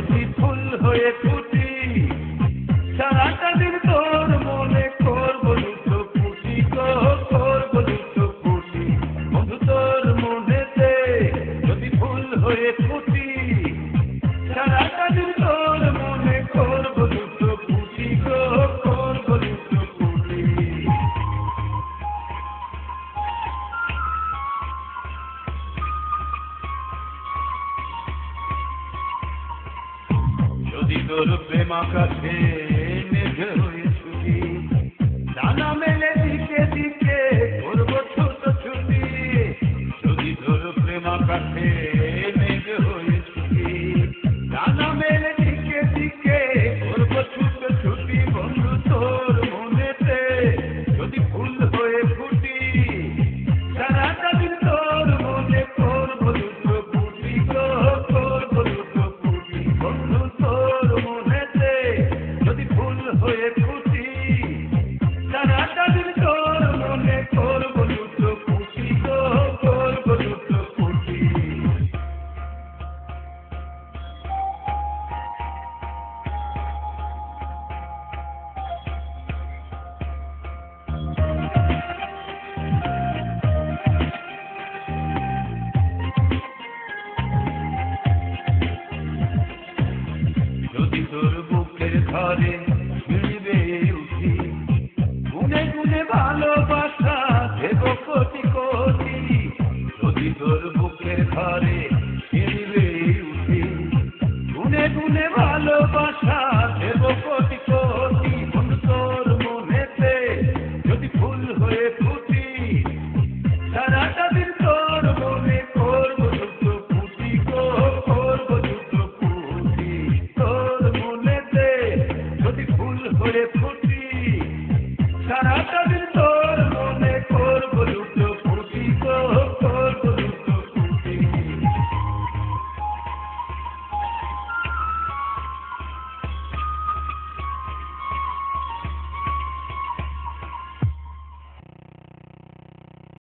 যদি ফুল হয়ে ফুটি সারাটা দিন তোর মনে করবো লুটো ফুটি গো করবো লুটো ফুটি বন্ধু তোর মনেতে যদি ফুল হয়ে ফুটি সারাটা দিন তোর মনে করবো লুটো ফুটি গো করবো লুটো ফুটি। যদি তোর প্রেম আকাশে মেঘ হয়ে ছুটি ডানা মেলে দিকে দিকে করবো ছোট ছুটি যদি তোর প্রেম আকাশে মেঘ হয়ে ছুটি ডানা মেলে দিকে দিকে করবো ছোট ছুটি বন্ধু তোর মনেতে যদি ফুল হয়ে ফুটি সারাটা দিন তোর মনে করবো দুটো ফুটি গো করবো দুটো ফুটি বন্ধু তোর মনেতে যদি ফুল হয়ে ফুটি সারাটা দিন তোর মনে করবো দুটো ফুটি গো করবো দুটো ফুটি। যদি তোর বুকের ঘরে